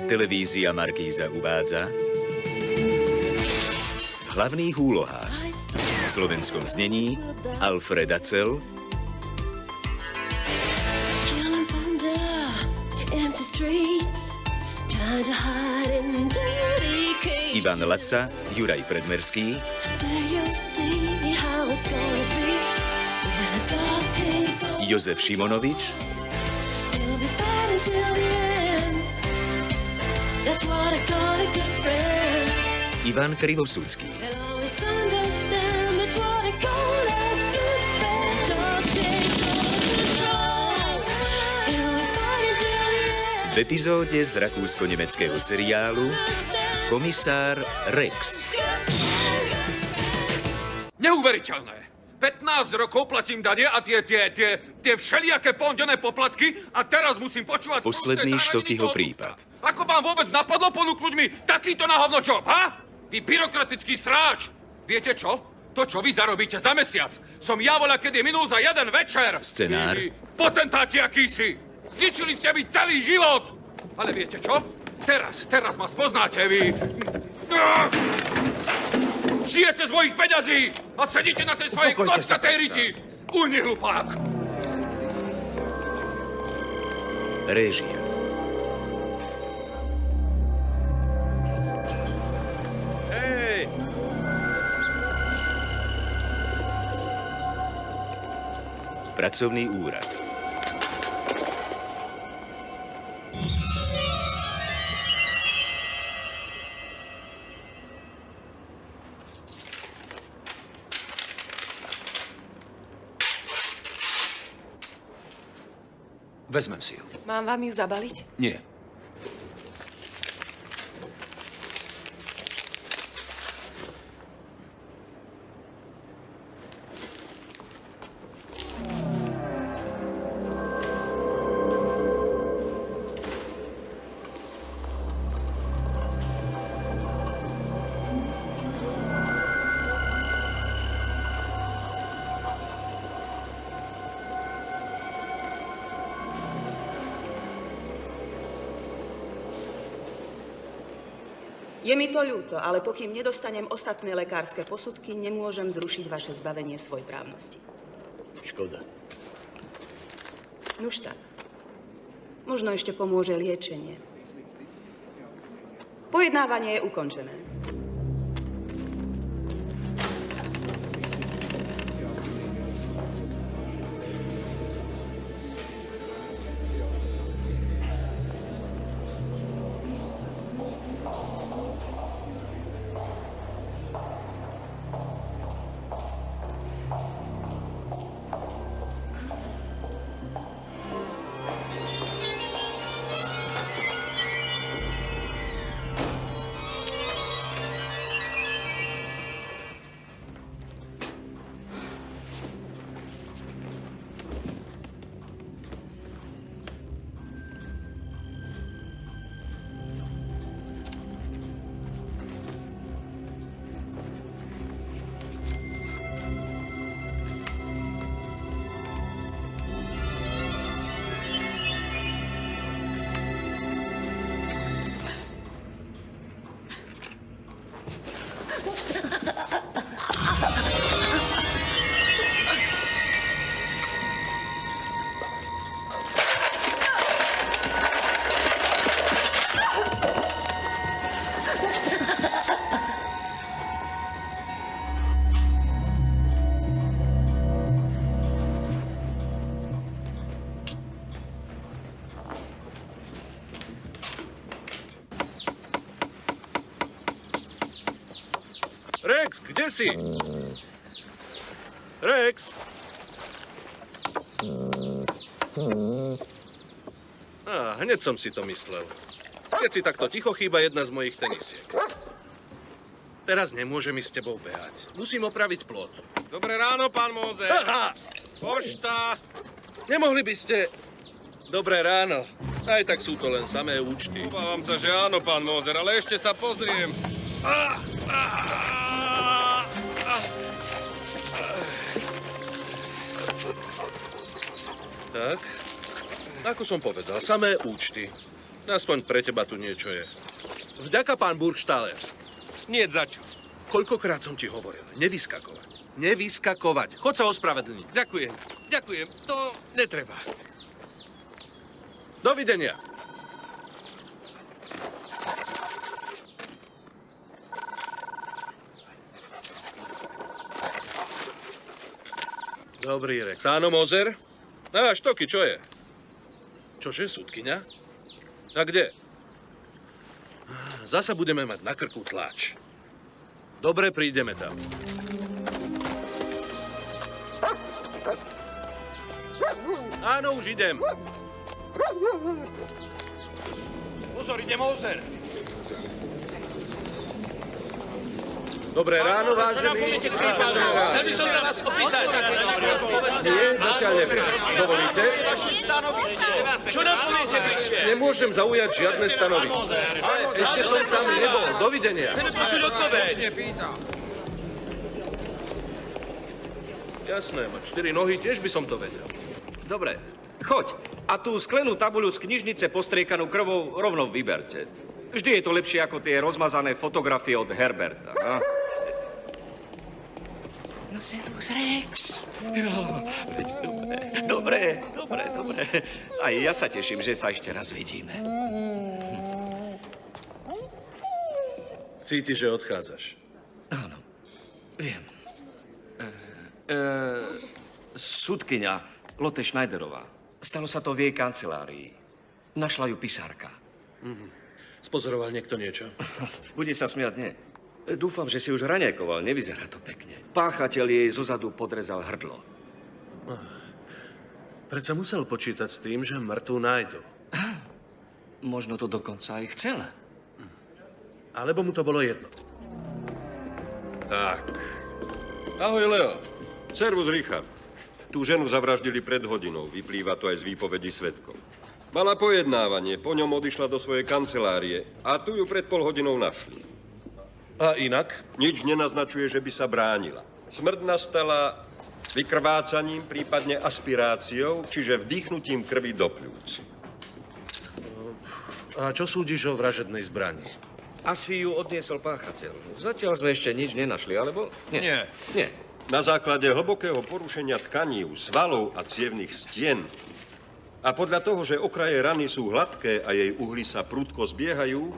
Televízia Markíza uvádza v hlavných úlohách v slovenskom znení Alfred Acel, Ivan Laca, Juraj Predmerský, Jozef Šimonovič, Ivan Krivosudský. V epizóde z rakúsko-nemeckého seriálu Komisár Rex. Neuveriteľné! 15 rokov platím dane a tie všelijaké pondené poplatky a teraz musím počúvať... Posledný Štokyho prípad. Ako vám vôbec napadlo ponúknuť mi takýto na hovno job, ha? Vy byrokratický stráč! Viete čo? To, čo vy zarobíte za mesiac, som ja voľa, kedy minul za jeden večer. Scenár. Vy potentáti akýsi! Zničili ste mi celý život! Ale viete čo? Teraz ma spoznáte, vy... Žijete z mojich peňazí a sedíte na tej svojej kockatej riti! Uhni, hlupák! Réžia. Hej! Pracovný úrad. Vezmem si ju. Mám vám ju zabaliť? Nie. Je mi to ľúto, ale pokým nedostanem ostatné lekárske posudky, nemôžem zrušiť vaše zbavenie svojprávnosti. Škoda. Nuž tak. Možno ešte pomôže liečenie. Pojednávanie je ukončené. Rex, kde si? Rex? Hneď som si to myslel. Keď si takto ticho, chýba jedna z mojich tenisiek. Teraz nemôžem ísť s tebou behať. Musím opraviť plot. Dobré ráno, pán Mózer. Aha! Pošta. Nemohli by ste... Dobré ráno. Aj tak sú to len samé účty. Obávam sa, že áno, pán Mózer, ale ešte sa pozriem. Tak, ako som povedal, samé účty. Aspoň pre teba tu niečo je. Vďaka, pán Burgstaller. Nie za čo. Koľkokrát som ti hovoril, nevyskakovať. Nevyskakovať. Chod sa ospravedlniť. Ďakujem. Ďakujem. To netreba. Dovidenia. Dobrý, Rex. Áno, Mozer? Á, Štoky, čo je? Čože, sudkyňa? A kde? Zasa budeme mať na krku tlač. Dobre, prídeme tam. Áno, už idem. Pozor, ide Moser. Dobré ráno, vážení. Chcel by som sa vás opýtať. Nie, zatiaľ neviem. Dovolíte? Čo nám poviete bližšie? Nemôžem zaujať žiadne stanovisko. Ešte som tam nebol. Dovidenia. Chceme počuť odpoveď. Jasné, mať 4 nohy, tiež by som to vedel. Dobre, choď. A tú sklenú tabuľu z knižnice postriekanú krvou rovno vyberte. Vždy je to lepšie ako tie rozmazané fotografie od Herberta. A? No servus Rex. Jo, veď dobre. Aj ja sa teším, že sa ešte raz vidíme. Cítiš, že odchádzaš. Áno, viem. Sudkyňa Lotte Schneiderová. Stalo sa to v jej kancelárii. Našla ju pisárka. Spozoroval niekto niečo? Bude sa smiať, nie. Dúfam, že si už raňajkoval, nevyzerá to pekne. Páchateľ jej zozadu podrezal hrdlo. Predsa musel počítať s tým, že mŕtvu nájdu. Možno to dokonca aj chcel. Alebo mu to bolo jedno. Tak. Ahoj, Leo. Servus, Richard. Tú ženu zavraždili pred hodinou. Vyplýva to aj z výpovedí svedkov. Mala pojednávanie, po ňom odišla do svojej kancelárie a tu ju pred pol hodinou našli. A inak? Nič nenaznačuje, že by sa bránila. Smrť nastala vykrvácaním, prípadne aspiráciou, čiže vdýchnutím krvi do pľúc. A čo súdiš o vražednej zbrani? Asi ju odniesol páchateľ. Zatiaľ sme ešte nič nenašli, alebo? Nie. Na základe hlbokého porušenia tkanív, svalov a cievnych stien a podľa toho, že okraje rany sú hladké a jej uhly sa prudko zbiehajú,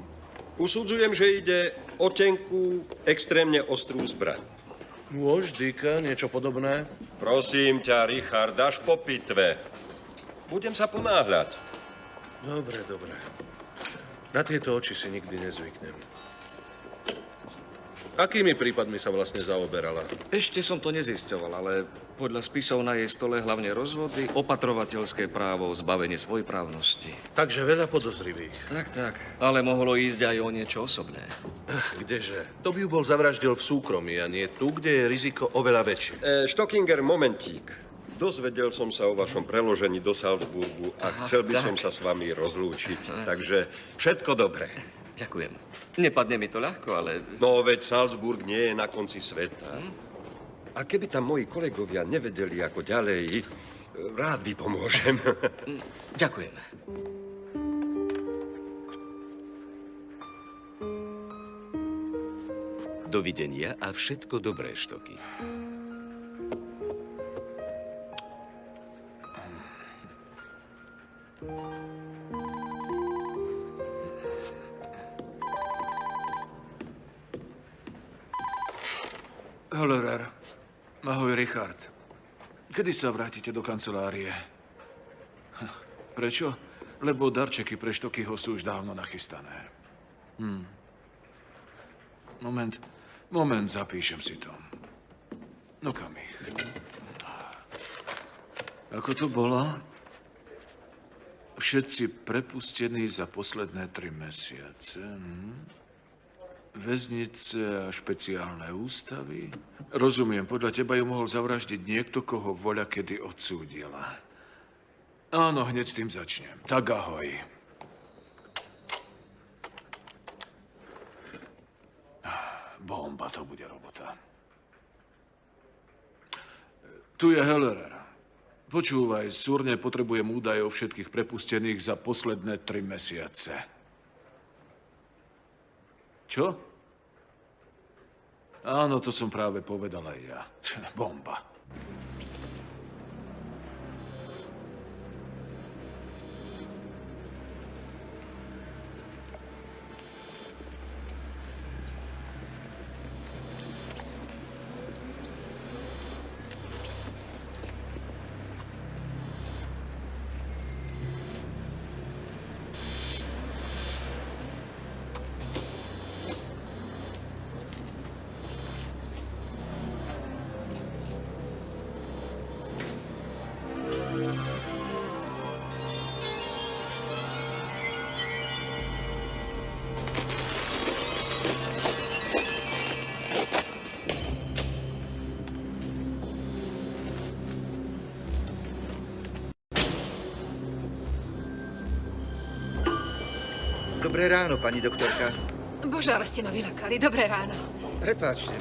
usudzujem, že ide o tenkú, extrémne ostrú zbraň. Môž, Dýka, niečo podobné? Prosím ťa, Richard, až po pitve. Budem sa ponáhľať. Dobre. Na tieto oči si nikdy nezvyknem. Akými prípadmi sa vlastne zaoberala? Ešte som to nezisťoval, ale podľa spisov na jej stole hlavne rozvody, opatrovateľské právo, zbavenie svojprávnosti. Takže veľa podozrivých. Tak. Ale mohlo ísť aj o niečo osobné. Kdeže? To by ju bol zavraždil v súkromí a nie tu, kde je riziko oveľa väčšie. Stockinger, momentík. Dozvedel som sa o vašom preložení do Salzburgu a chcel by som sa s vami rozlúčiť. Takže všetko dobré. Ďakujem. Nepadne mi to ľahko, ale... No, veď Salzburg nie je na konci sveta. A keby tam moji kolegovia nevedeli ako ďalej, rád vy pomôžem. Ďakujem. Dovidenia a všetko dobré, Štoky. Hollerer. Ahoj, Richard. Kedy sa vrátite do kancelárie? Prečo? Lebo darčeky pre Štokyho sú už dávno nachystané. Moment, zapíšem si to. No kam ich? Ako to bolo? Všetci prepustení za posledné 3 mesiace. Väznice a špeciálne ústavy. Rozumiem, podľa teba ju mohol zavraždiť niekto, koho voľa kedy odsúdila. Áno, hneď s tým začnem. Tak ahoj. Bomba, to bude robota. Tu je Hellerer. Počúvaj, súrne potrebujem údaje o všetkých prepustených za posledné 3 mesiace. Čo? Áno, to som práve povedal aj ja. Bomba. Dobré ráno, pani doktorka. Bože, ale ste ma vylakali. Dobré ráno. Prepáčte.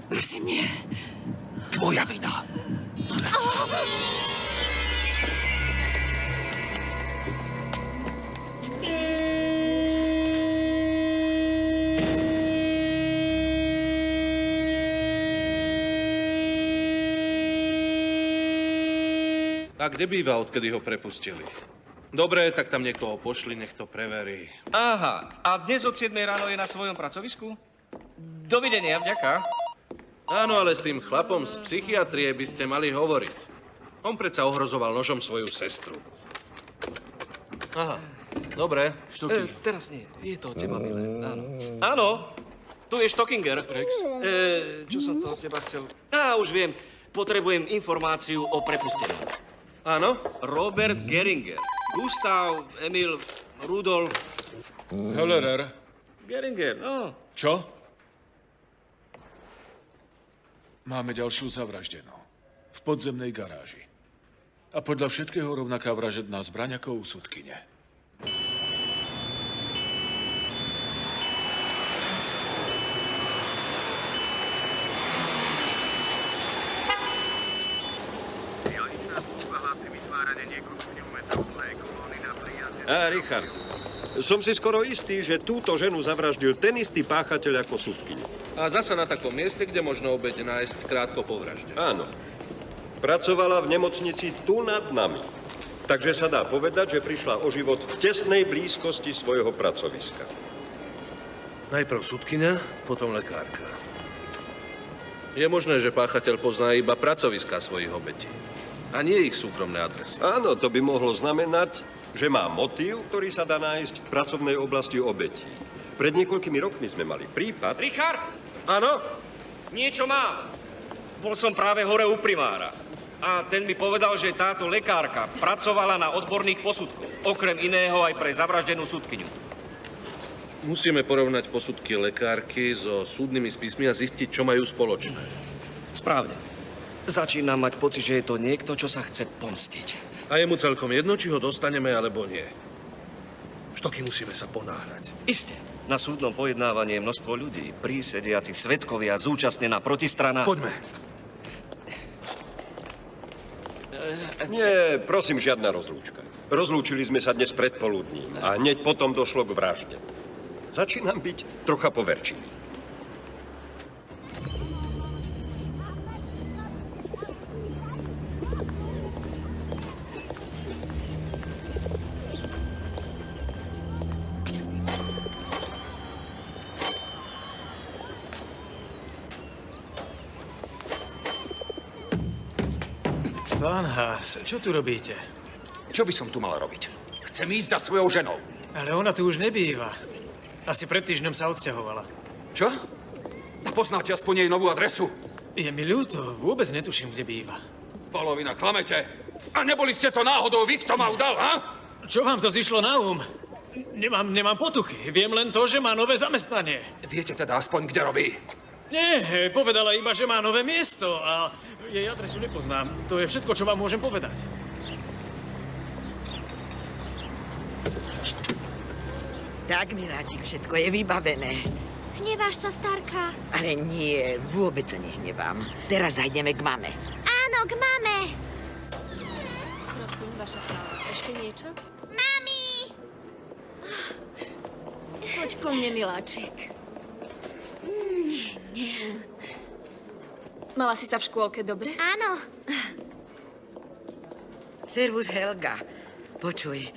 Prosím, nie. Tvoja vina. A kde býva, odkedy ho prepustili? Dobre, tak tam niekoho pošli, nech to preverí. Aha, a dnes od 7 ráno je na svojom pracovisku? Dovidenia, vďaka. Áno, ale s tým chlapom z psychiatrie by ste mali hovoriť. On predsa ohrozoval nožom svoju sestru. Aha, dobre. Teraz nie, je to od teba, milé. Áno. Áno, tu je Stockinger. Rex. Čo som to od teba chcel? Už viem, potrebujem informáciu o prepustení. Áno? Robert Geringer. Gustav, Emil, Rudolf. Hellerer. Geringer, no. Čo? Máme ďalšiu zavraždenú. V podzemnej garáži. A podľa všetkého rovnaká vražedná zbraň ako u sudkyne. Richard, som si skoro istý, že túto ženu zavraždil ten istý páchateľ ako sudkyňu. A zasa na takom mieste, kde možno obeť nájsť krátko po vražde. Áno. Pracovala v nemocnici tu nad nami. Takže sa dá povedať, že prišla o život v tesnej blízkosti svojho pracoviska. Najprv sudkyňa, potom lekárka. Je možné, že páchateľ pozná iba pracoviská svojich obetí. A nie ich súkromné adresy. Áno, to by mohlo znamenať, že má motív, ktorý sa dá nájsť v pracovnej oblasti obetí. Pred niekoľkými rokmi sme mali prípad... Richard, Áno? niečo mám. Bol som práve hore u primára. A ten mi povedal, že táto lekárka pracovala na odborných posudkoch. Okrem iného aj pre zavraždenú sudkyňu. Musíme porovnať posudky lekárky so súdnymi spismi a zistiť, čo majú spoločné. Správne. Začínam mať pocit, že je to niekto, čo sa chce pomstiť. A je mu celkom jedno, či ho dostaneme, alebo nie. Štoky, musíme sa ponáhľať. Isté. Na súdnom pojednávaní je množstvo ľudí. Prísediaci svedkovia, zúčastnená protistrana. Poďme. Nie, prosím, žiadna rozlúčka. Rozlúčili sme sa dnes predpoludním a hneď potom došlo k vražde. Začínam byť trocha poverčivý. Pán Haas, čo tu robíte? Čo by som tu mal robiť? Chcem ísť za svojou ženou. Ale ona tu už nebýva. Asi pred týždňom sa odsťahovala. Čo? Poznáte aspoň jej novú adresu? Je mi ľúto, vôbec netuším, kde býva. Volovina, klamete. A neboli ste to náhodou vy, kto ma udal, ha? Čo vám to zišlo na Nemám potuchy. Viem len to, že má nové zamestnanie. Viete teda aspoň, kde robí? Nie, povedala iba, že má nové miesto a jej adresu nepoznám. To je všetko, čo vám môžem povedať. Tak, miláčik, všetko je vybavené. Hneváš sa, starka? Ale nie, vôbec sa nehnevám. Teraz zajdeme k mame. Áno, k mame. Prosím, vaša káva. Ešte niečo? Mami! Poď po mne, miláčik. Mala si sa v škôlke dobre? Áno. Servus, Helga. Počuj,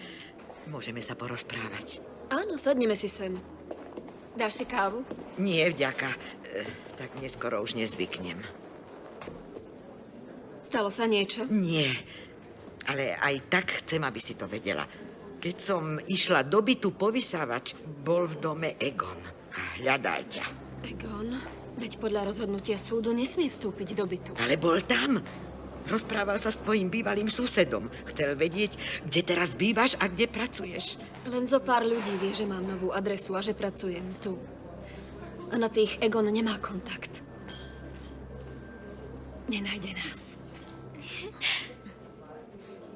môžeme sa porozprávať. Áno, sadneme si sem. Dáš si kávu? Nie, vďaka. Tak neskoro už nezvyknem. Stalo sa niečo? Nie, ale aj tak chcem, aby si to vedela. Keď som išla do bytu povysávač, bol v dome Egon a hľadal ťa. Egon? Veď podľa rozhodnutia súdu nesmie vstúpiť do bytu. Ale bol tam. Rozprával sa s tvojim bývalým susedom. Chcel vedieť, kde teraz bývaš a kde pracuješ. Len zo pár ľudí vie, že mám novú adresu a že pracujem tu. A na tých Egon nemá kontakt. Nenájde nás.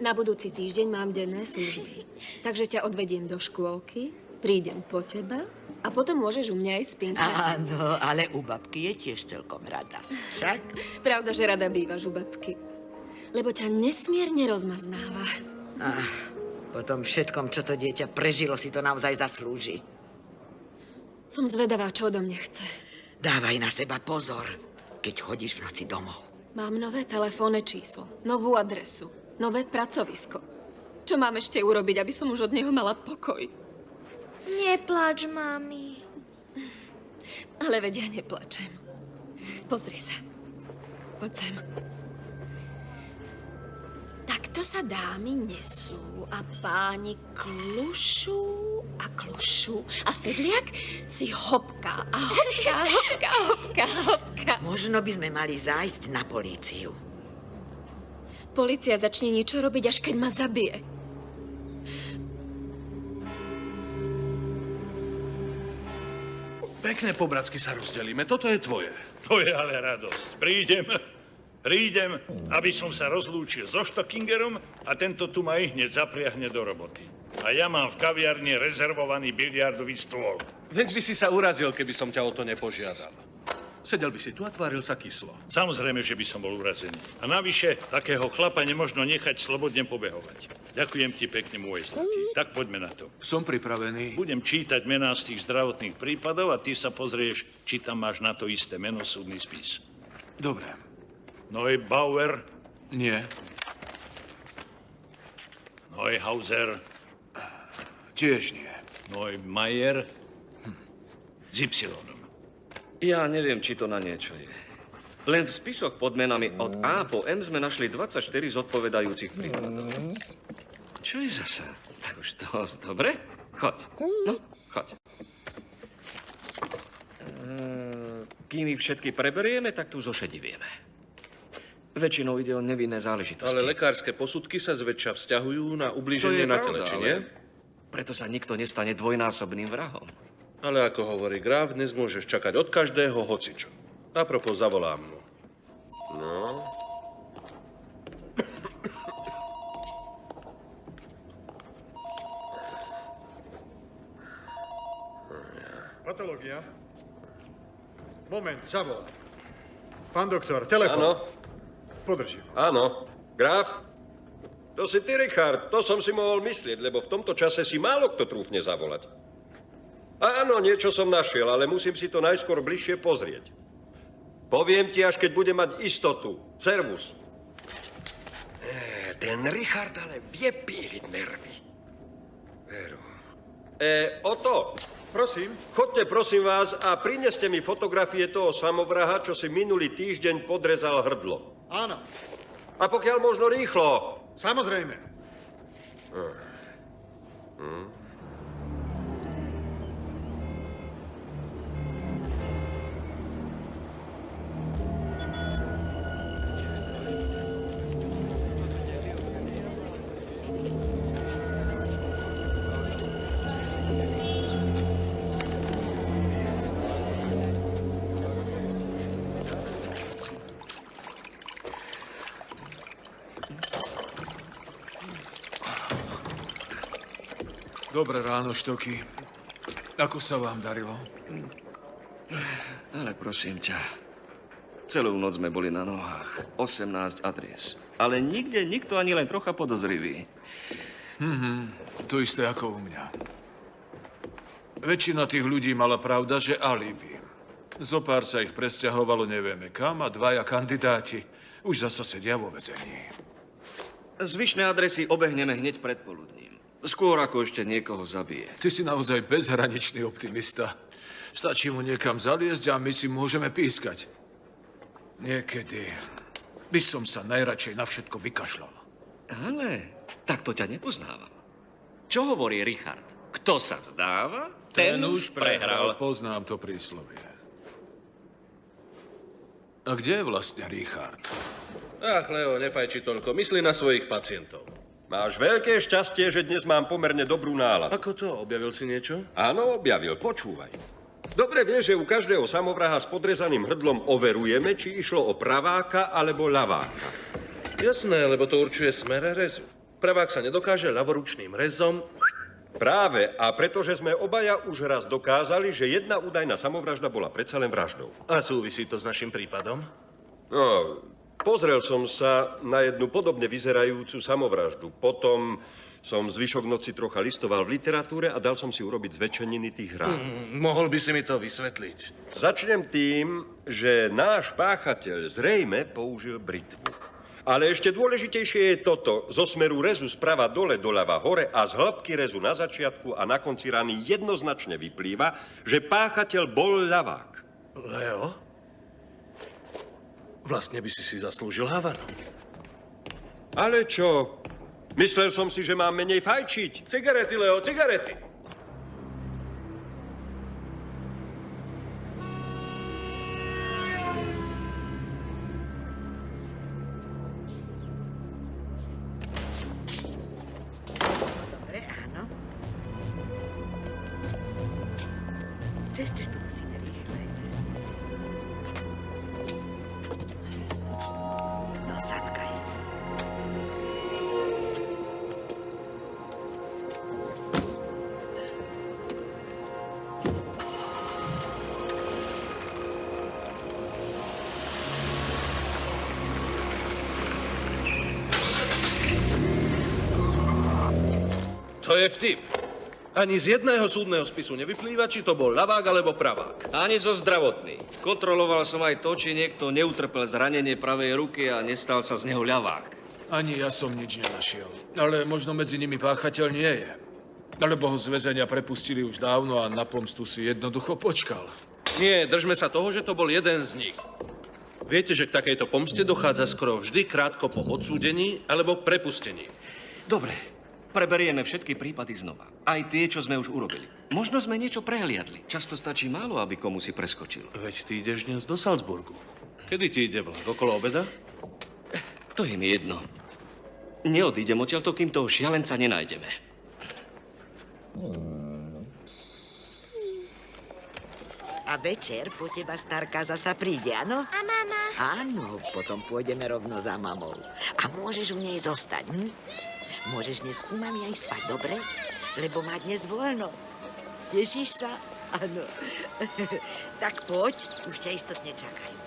Na budúci týždeň mám denné služby. Takže ťa odvediem do škôlky, prídem po teba a potom môžeš u mňa aj spinkať. Áno, ale u babky je tiež celkom rada. Však? Pravda, že rada bývaš u babky. Lebo ťa nesmierne rozmaznáva. Po tom všetkom, čo to dieťa prežilo, si to naozaj zaslúži. Som zvedavá, čo odo mňa chce. Dávaj na seba pozor, keď chodíš v noci domov. Mám nové telefónne číslo, novú adresu, nové pracovisko. Čo mám ešte urobiť, aby som už od neho mala pokoj? Nepláč, mami. Ale veď ja neplačem. Pozri sa. Poď sem. Takto sa dámy nesú a páni klušú a klušú. A sedliak si hopká a hopká, hopká, hopká, hopká. Možno by sme mali zájsť na políciu. Polícia začne niečo robiť, až keď ma zabije. Pekne po bratsky sa rozdelíme. Toto je tvoje. To je ale radosť. Prídem, aby som sa rozlúčil so Stockingerom a tento tu ma hneď zapriahne do roboty. A ja mám v kaviarni rezervovaný biliardový stôl. Veď by si sa urazil, keby som ťa o to nepožiadal. Sedel by si tu a tváril sa kyslo. Samozrejme, že by som bol urazený. A navyše, takého chlapa nemožno nechať slobodne pobehovať. Ďakujem ti pekne, môj zlatý. Tak poďme na to. Som pripravený. Budem čítať mená z tých zdravotných prípadov a ty sa pozrieš, či tam máš na to isté meno súdny spis. Dobre. Neubauer, Nie. Neuhauser, Tiež nie. Neumeier, s Y. Ja neviem, či to na niečo je. Len v spisoch pod menami od A po M sme našli 24 zodpovedajúcich prípadov. Čo je zasa? Tak už dosť, dobre? Choď. No, choď. Kým ich všetky preberieme, tak tu zošedivieme. Väčšinou ide o nevinné záležitosti. Ale lekárske posudky sa zväčša vzťahujú na ublíženie na tele, či nie? Preto sa nikto nestane dvojnásobným vrahom. Ale ako hovorí Graf, dnes môžeš čakať od každého hocičo. Apropos, zavolám mu. No. Patológia. Moment, zavolám. Pán doktor, telefon. Áno. Podržím. Áno. Graf? To si ty, Richard. To som si mohol myslieť, lebo v tomto čase si málo kto trúfne zavolať. Áno, niečo som našiel, ale musím si to najskôr bližšie pozrieť. Poviem ti, až keď budem mať istotu. Servus. Ten Richard ale vie píliť nervy. Veru. Otto. Prosím. Chodte, prosím vás, a prineste mi fotografie toho samovraha, čo si minulý týždeň podrezal hrdlo. Áno. A pokiaľ možno rýchlo. Samozrejme. Dobré ráno, Štoky. Ako sa vám darilo? Ale prosím ťa, celú noc sme boli na nohách. 18 adries. Ale nikde nikto ani len trocha podozrivý. To isté ako u mňa. Väčšina tých ľudí mala pravda, že alibi. Zopár sa ich presťahovalo nevieme kam a dvaja kandidáti už zasa sedia vo väzení. Zvyšné adresy obehneme hneď predpoludním. Skôr ako ešte niekoho zabije. Ty si naozaj bezhraničný optimista. Stačí mu niekam zaliezť a my si môžeme pískať. Niekedy by som sa najradšej na všetko vykašľal. Ale takto ťa nepoznávam. Čo hovorí Richard? Kto sa vzdáva, ten už prehral. Poznám to príslovie. A kde je vlastne Richard? Ach, Leo, nefajči toľko. Myslí na svojich pacientov. Máš veľké šťastie, že dnes mám pomerne dobrú náladu. Ako to? Objavil si niečo? Áno, objavil. Počúvaj. Dobre vieš, že u každého samovraha s podrezaným hrdlom overujeme, či išlo o praváka alebo ľaváka. Jasné, lebo to určuje smer rezu. Pravák sa nedokáže ľavoručným rezom. Práve, a pretože sme obaja už raz dokázali, že jedna údajná samovražda bola predsa len vraždou. A súvisí to s našim prípadom? No, pozrel som sa na jednu podobne vyzerajúcu samovraždu. Potom som zvyšok noci trocha listoval v literatúre a dal som si urobiť zväčšeniny tých rán. Mohol by si mi to vysvetliť? Začnem tým, že náš páchateľ zrejme použil britvu. Ale ešte dôležitejšie je toto. Zo smeru rezu sprava dole, doľava hore a z hĺbky rezu na začiatku a na konci rany jednoznačne vyplýva, že páchateľ bol ľavák. Leo? Vlastne by si zaslúžil Havanu. Ale čo? Myslel som si, že mám menej fajčiť. Cigarety, Leo, cigarety. Dobre, áno. Cez cestu musíme rýchle. No, zatkaj sa. To je vtip. Ani z jedného súdneho spisu nevyplýva, či to bol ľavák alebo pravák. Ani zo zdravotný. Kontroloval som aj to, či niekto neutrpel zranenie pravej ruky a nestal sa z neho ľavák. Ani ja som nič nenašiel. Ale možno medzi nimi páchateľ nie je. Alebo ho z väzenia prepustili už dávno a na pomstu si jednoducho počkal. Nie, držme sa toho, že to bol jeden z nich. Viete, že k takejto pomste dochádza skoro vždy krátko po odsúdení alebo prepustení. Dobre, preberieme všetky prípady znova. Aj tie, čo sme už urobili. Možno sme niečo prehliadli. Často stačí málo, aby komu si preskočil. Veď ty ideš dnes do Salzburgu. Kedy ti ide vlak? Okolo obeda? To je mi jedno. Neodídem odtiaľto, kým toho šialenca nenájdeme. A večer po teba starka zasa príde, áno? A mama? Áno, potom pôjdeme rovno za mamou. A môžeš u nej zostať, Môžeš dnes u mami aj spať, dobre? Lebo má dnes voľno. Tešíš sa? Áno. Tak poď, už ťa istotne čakajú.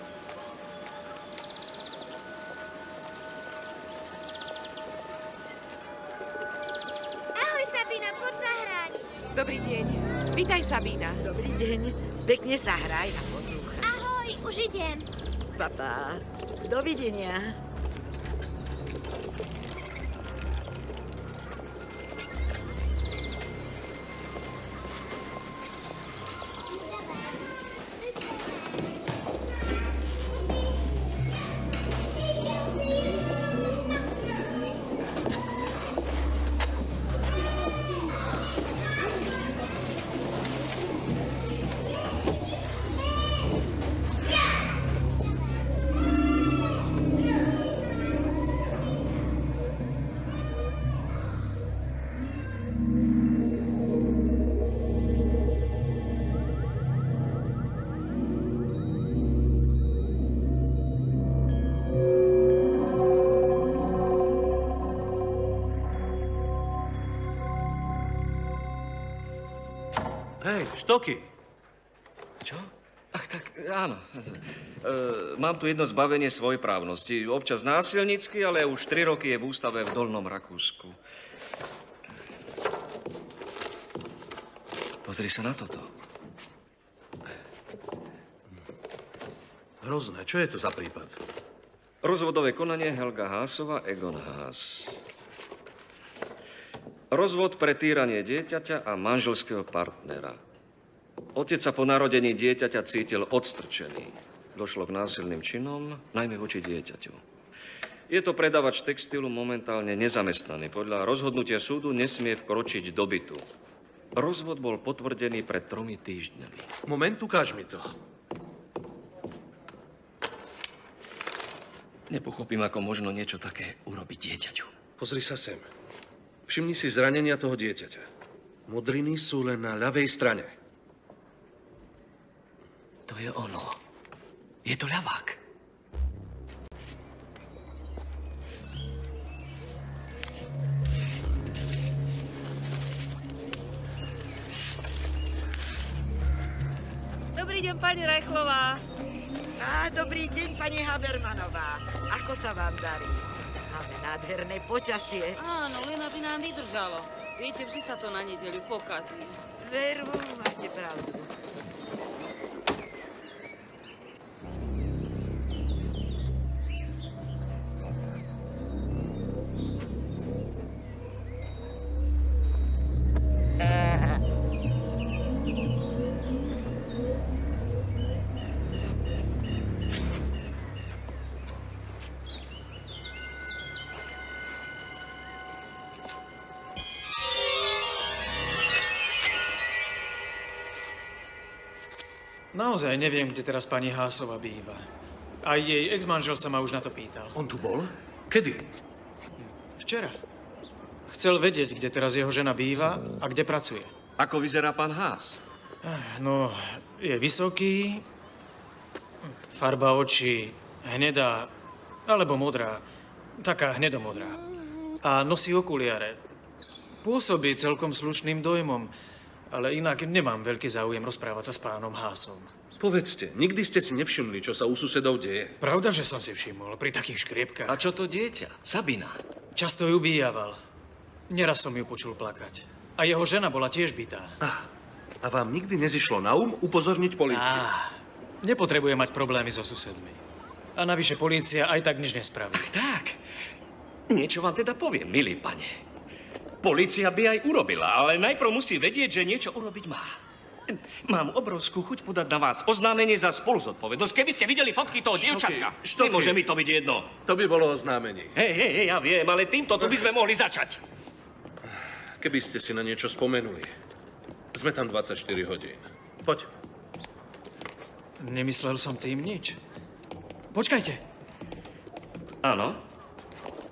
Ahoj, Sabina, poď zahrať. Dobrý deň. Vítaj, Sabína. Dobrý deň. Pekne sa hraj a poslúchaj. Ahoj, už idem. Papa, dovidenia. Hej, štoky. Čo? Ach, tak áno. Mám tu jedno zbavenie svojprávnosti. Občas násilnícky, ale už 3 roky je v ústave v Dolnom Rakúsku. Pozri sa na toto. Hrozné, čo je to za prípad? Rozvodové konanie Helga Haasova, Egon Haas. Rozvod pre týranie dieťaťa a manželského partnera. Otec sa po narodení dieťaťa cítil odstrčený. Došlo k násilným činom, najmä voči dieťaťu. Je to predávač textilu momentálne nezamestnaný. Podľa rozhodnutia súdu nesmie vkročiť do bytu. Rozvod bol potvrdený pred 3 týždňami. Moment, ukáž mi to. Nepochopím, ako možno niečo také urobiť dieťaťu. Pozri sa sem. Všimni si zranenia toho dieťaťa. Modriny sú len na ľavej strane. To je ono. Je to ľavák. Dobrý deň, pani Rajchlová. Dobrý deň, pani Habermanová. Ako sa vám darí? Máme nádherné počasie. Áno, len aby nám vydržalo. Viete, vždy sa to na nedeľu pokazí. Veru, máte pravdu. Naozaj neviem, kde teraz pani Hásova býva. Aj jej ex-manžel sa ma už na to pýtal. On tu bol? Kedy? Včera. Chcel vedieť, kde teraz jeho žena býva a kde pracuje. Ako vyzerá pán Haas? No, je vysoký, farba očí hnedá, alebo modrá, taká hnedomodrá. A nosí okuliare. Pôsobí celkom slušným dojmom, ale inak nemám veľký záujem rozprávať sa s pánom Hásom. Povedzte, nikdy ste si nevšimli, čo sa u susedov deje? Pravda, že som si všimol, pri takých škriepkách. A čo to dieťa? Sabina. Často ju bíjaval. Neraz som ju počul plakať. A jeho žena bola tiež bitá. A vám nikdy nezišlo na upozorniť políciu? Nepotrebuje mať problémy so susedmi. A navyše polícia aj tak nič nespraví. Tak. Niečo vám teda poviem, milý pane. Polícia by aj urobila, ale najprv musí vedieť, že niečo urobiť má. Mám obrovskú chuť podať na vás oznámenie za spoluzodpovednosť. Keby ste videli fotky toho dievčatka, nemôže mi to byť jedno. To by bolo oznámenie. Hej, ja viem, ale týmto tu by sme mohli začať. Keby ste si na niečo spomenuli. Sme tam 24 hodín. Poď. Nemyslel som tým nič. Počkajte. Áno?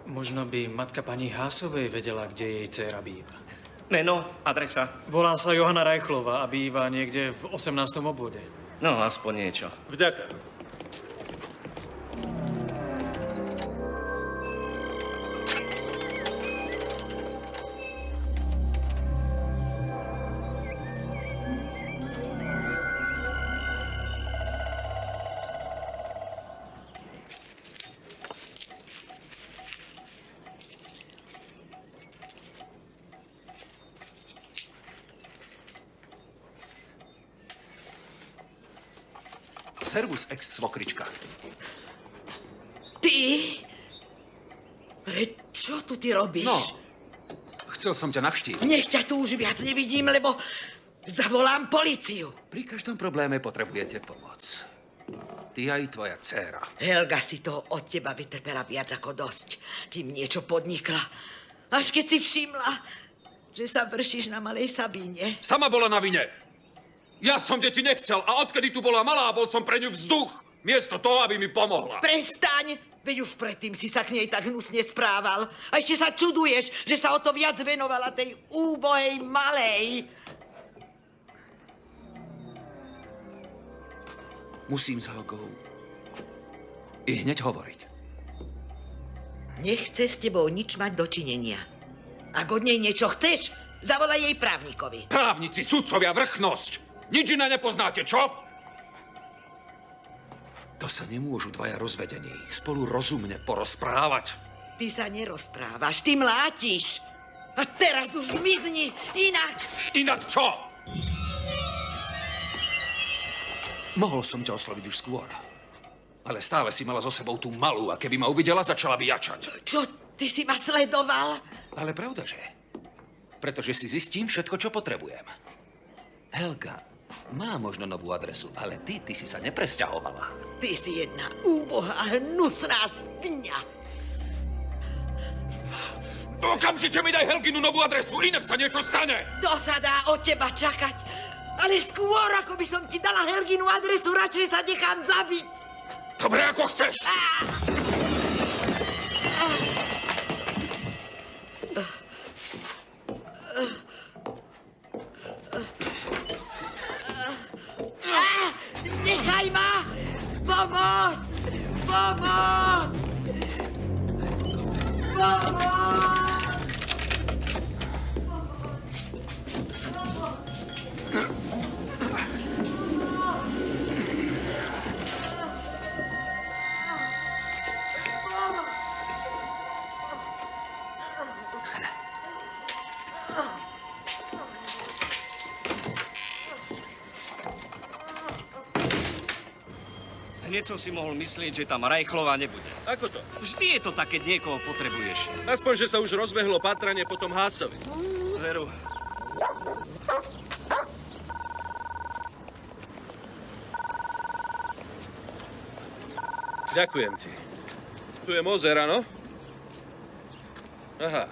Možno by matka pani Hásovej vedela, kde jej dcéra býva. Meno, adresa? Volá sa Johana Rajchlová a býva niekde v 18. obvode. No, aspoň niečo. Vďaka. Servus, ex-svokrička. Ty? Čo tu ty robíš? No, chcel som ťa navštíviť. Nech ťa tu už viac nevidím, lebo zavolám políciu. Pri každom probléme potrebujete pomoc. Ty aj tvoja dcéra. Helga si toho od teba vytrpela viac ako dosť, kým niečo podnikla. Až keď si všimla, že sa vršíš na malej Sabíne. Sama bola na vine. Ja som deti nechcel a odkedy tu bola malá, bol som pre ňu vzduch. Miesto toho, aby mi pomohla. Prestaň! Veď už predtým si sa k nej tak hnusne správal. A ešte sa čuduješ, že sa o to viac venovala tej úbohej malej. Musím s Helgou i hneď hovoriť. Nechce s tebou nič mať dočinenia. Ak od nej niečo chceš, Zavolaj jej právnikovi. Právnici, sudcovia, vrchnosť! Nič iné nepoznáte, čo? To sa nemôžu dvaja rozvedení spolu rozumne porozprávať. Ty sa nerozprávaš, ty mlátiš. A teraz už zmizni, inak... Inak čo? Mohol som ťa osloviť už skôr. Ale stále si mala so sebou tú malú a keby ma uvidela, začala by jačať. Čo, ty si ma sledoval? Ale pravda, že? Pretože si zistím všetko, čo potrebujem. Helga má možno novú adresu, ale ty si sa nepresťahovala. Ty si jedna úbohá, hnusná spiňa. Okamžite mi daj Helginu novú adresu, inak sa niečo stane! To sa dá od teba čakať. Ale skôr, ako by som ti dala Helginu adresu, radšej sa nechám zabiť. Dobre, ako chceš. Nechaj ma! Pomoc! Pomoc! Pomoc! Hneď som si mohol myslieť, že tam Rajchlová nebude. Ako to? Vždy je to tak, keď niekoho potrebuješ. Aspoň, že sa už rozbehlo pátranie po tom Hásovi. Veru. Ďakujem ti. Tu je Mozer, áno? Aha.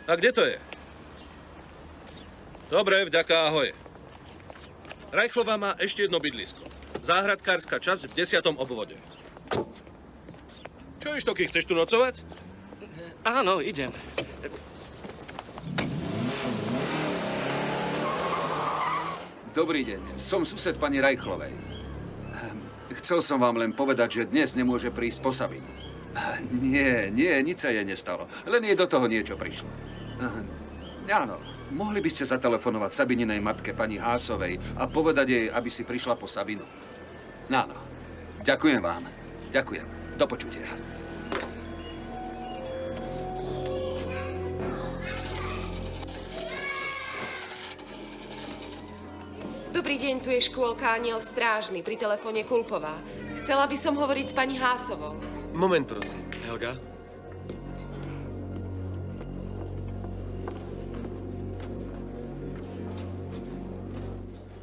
A kde to je? Dobre, vďaka, ahoj. Rajchlová má ešte jedno bydlisko. Záhradkárska časť v 10. obvode. Čo, Ištoky, chceš tu nocovať? Áno, idem. Dobrý deň, som sused pani Rajchlovej. Chcel som vám len povedať, že dnes nemôže prísť po Sabinu. Nie, nič sa jej nestalo. Len jej do toho niečo prišlo. Áno, mohli by ste zatelefonovať Sabininej matke, pani Hásovej, a povedať jej, aby si prišla po Sabinu. Áno, ďakujem vám. Ďakujem. Do počutia. Dobrý deň, tu je škôlka Aniel Strážny, pri telefóne Kulpová. Chcela by som hovoriť s pani Hásovou. Moment, prosím. Helga?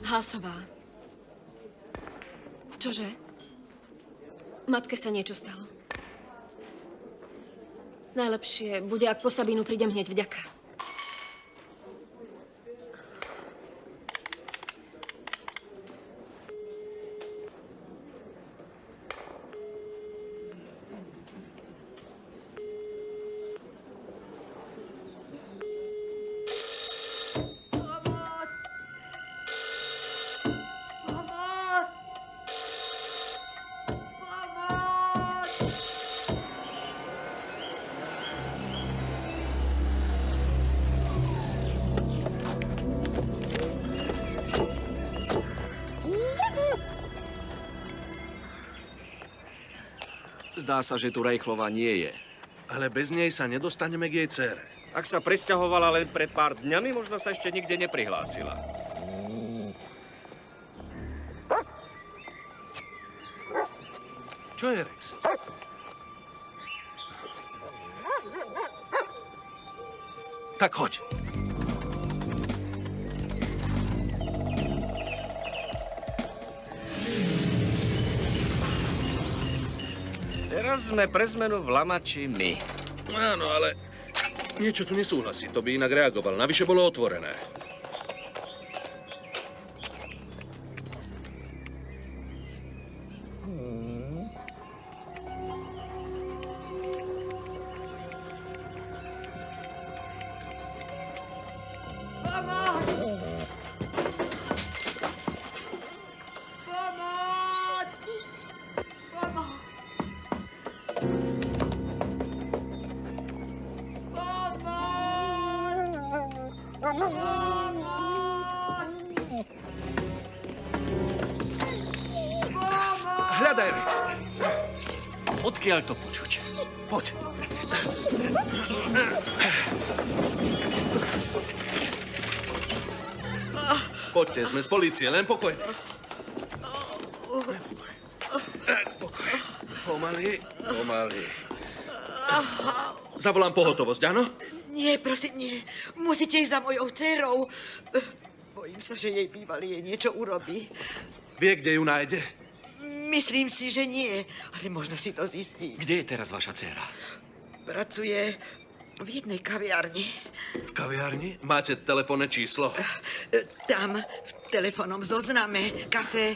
Hásová. Čože? Matke sa niečo stalo. Najlepšie bude, ak po Sabínu prídem hneď vďaka. Zdá sa, že tu Rajchlová nie je. Ale bez nej sa nedostaneme k jej dcére. Ak sa presťahovala len pred pár dňami, možno sa ešte nikde neprihlásila. Čo je, Rex? Tak choď. Teraz sme pre zmenu v Lamači my. Áno, ale niečo tu nesúhlasí. To by inak reagoval. Navyše bolo otvorené. Hľadaj, Rex. Odkiaľ to počuť? Poď. Poďte, sme z polície, len pokojne. Pokoj. Pomaly, pomaly. Zavolám pohotovosť, áno? Nie, prosím, nie. Musíte ísť za mojou dcerou. Bojím sa, že jej bývalý jej niečo urobí. Vie, kde ju nájde? Myslím si, že nie, ale možno si to zistí. Kde je teraz vaša dcéra? Pracuje v jednej kaviarni. V kaviarni? Máte telefónne číslo? Tam, v telefónnom zozname, kafe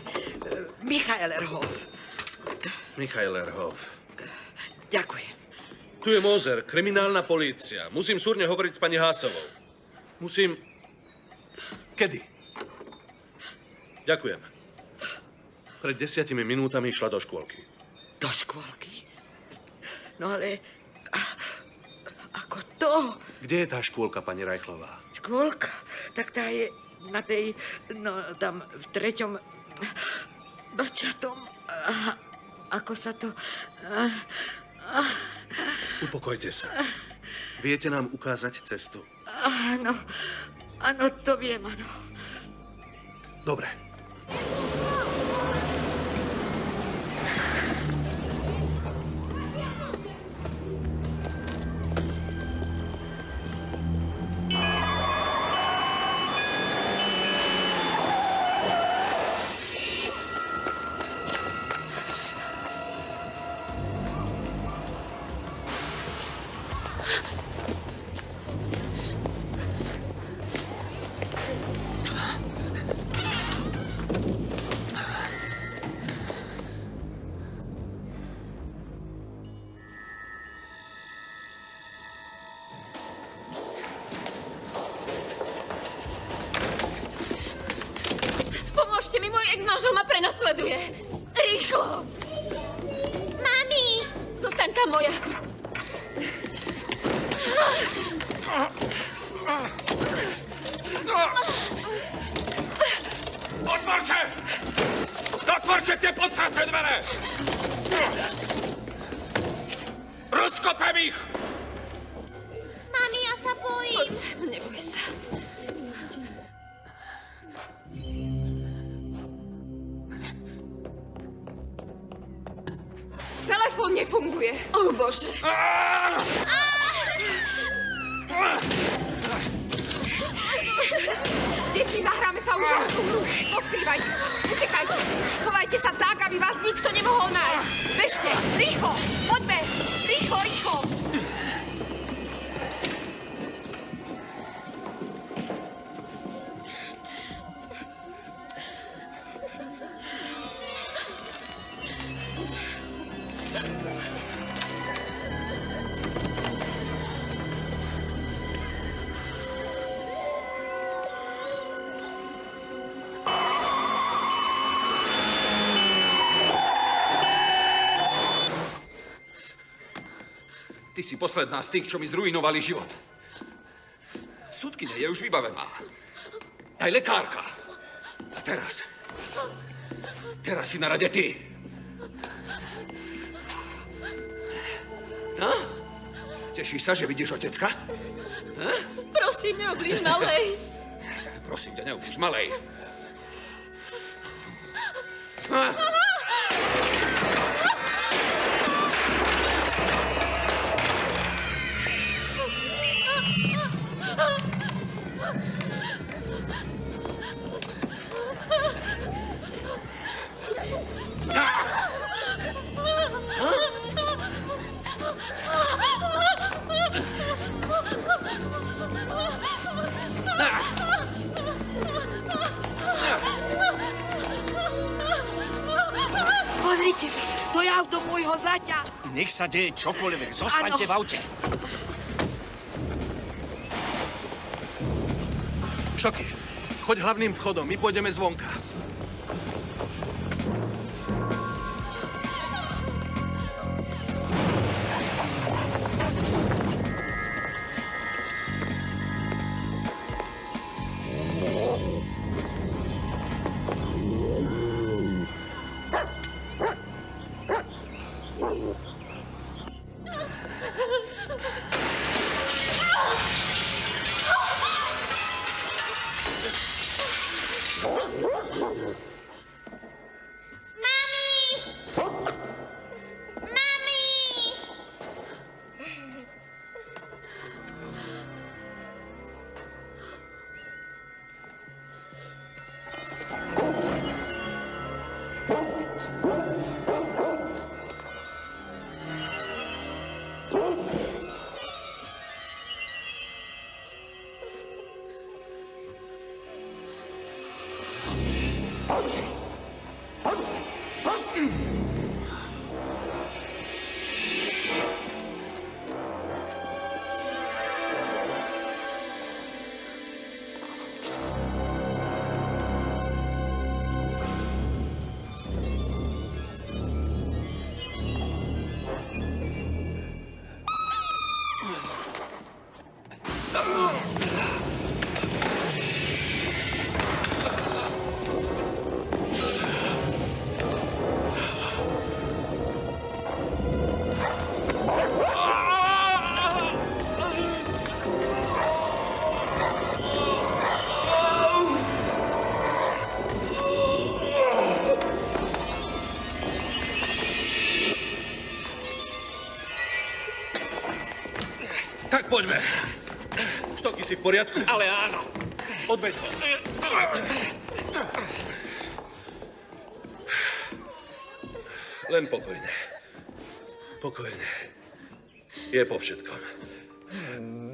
Michaelerhof. Michaelerhof. Ďakujem. Tu je Moser, kriminálna polícia. Musím súrne hovoriť s pani Hásovou. Musím... Kedy? Ďakujem. Pred 10 minútami išla do škôlky. Do škôlky? No ale... Ako to? Kde je tá škôlka, pani Rajchlová? Škôlka? Tak tá je na tej... No, tam v 3. 20. Ako sa to... Upokojte sa. Viete nám ukázať cestu? Áno, áno, to viem, áno. Dobre. Pomôžte mi, môj ex-manžel ma prenasleduje. Rýchlo! Mami! Zostaň tam, moja. Otvorte! Otvorte tie posraté dvere! Rozkopem ich! Mami, ja sa bojím. Poď sem, neboj sa. Telefón nefunguje. O Bože. Deti, zahráme sa úžasnú hru. Poskrývajte sa, utekajte. Schovajte sa tak, aby vás nikto nemohol nájsť. Bežte, rýchlo, poďme. Rýchlo, rýchlo. Ty si posledná z tých, čo mi zrujnovali život. Sudkyňa je už vybavená. Aj lekárka. A teraz... Teraz si na rade ty. No? Tešíš sa, že vidíš otecka? Prosím, neublíž malej. Prosím ťa, neublíž malej. Pozrite sa, to je auto môjho zaťa. Nech sa deje čokoľvek, zostaňte v aute. Šoky, choď hlavným vchodom, my pôjdeme zvonka. Tak poďme. Štoky si v poriadku? Ale áno. Odveď ho. Len pokojne. Pokojne. Je po všetkom.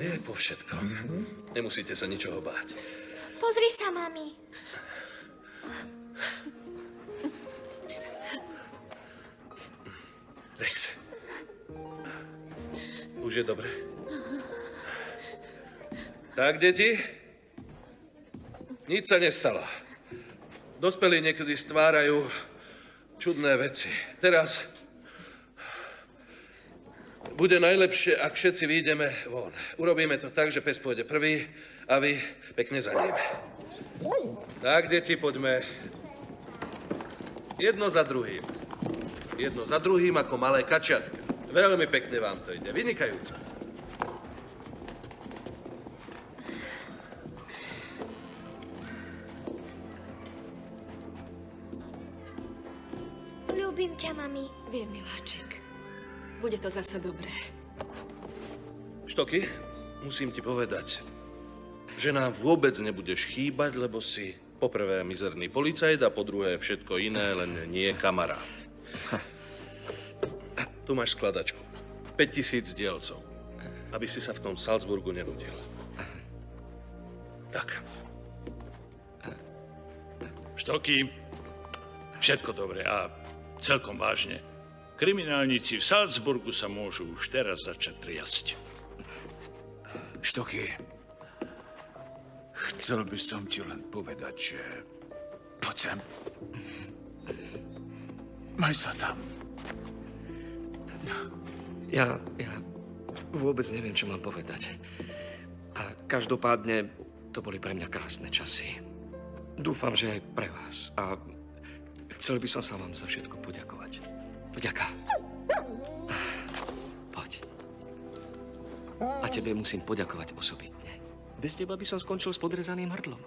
Je po všetkom. Nemusíte sa ničoho báť. Pozri sa, mami. Rex. Už je dobre. Tak, deti? Nič sa nestalo. Dospelí niekedy stvárajú čudné veci. Teraz bude najlepšie, ak všetci vyjdeme von. Urobíme to tak, že pes pôjde prvý a vy pekne za ním. Tak, deti, poďme. Jedno za druhým. Jedno za druhým ako malé kačiatka. Veľmi pekne vám to ide. Vynikajúco. Ľúbim ťa, mami. Viem, miláčik. Bude to zase dobré. Štoky, musím ti povedať, že nám vôbec nebudeš chýbať, lebo si po prvé mizerný policajt a po druhé všetko iné, len nie kamarát. Tu máš skladačku. 5000 dielcov. Aby si sa v tom Salzburgu nenudil. Tak. Štoky, všetko dobre a celkom vážne. Kriminálnici v Salzburgu sa môžu už teraz začať triasť. Štoky, chcel by som ti len povedať, že... Poď sem. Maj sa tam. Ja vôbec neviem, čo mám povedať. A každopádne to boli pre mňa krásne časy. Dúfam, že aj pre vás. A chcel by som sa vám za všetko poďakovať. Vďaka. Poď. A tebe musím poďakovať osobitne. Bez teba by som skončil s podrezaným hrdlom.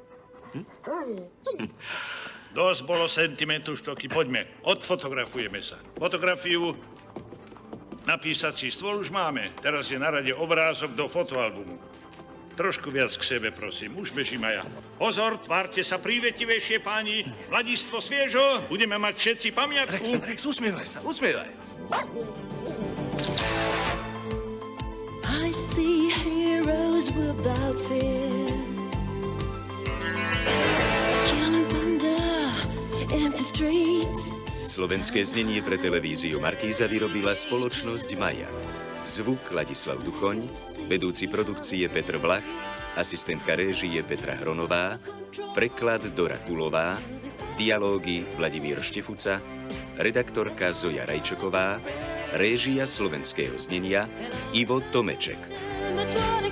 Dosť bolo sentimentu, Štoky, poďme. Odfotografujeme sa. Fotografiu na písací stôl už máme. Teraz je na rade obrázok do fotoalbumu. Trošku viac k sebe, prosím. Už bežím aj ja. Pozor, tvárte sa prívetivejšie, páni. Mladistvo sviežo, budeme mať všetci pamiatku. Rex, usmievaj sa, usmievaj. I see heroes without fear. Killing thunder, empty streets. Slovenské znenie pre televíziu Markíza vyrobila spoločnosť Maja. Zvuk Ladislav Duchoň, vedúci produkcie Petr Vlach, asistentka réžie Petra Hronová, preklad Dora Kulová, dialógy Vladimír Štefuca, redaktorka Zoja Rajčoková, réžia slovenského znenia Ivo Tomeček. That's what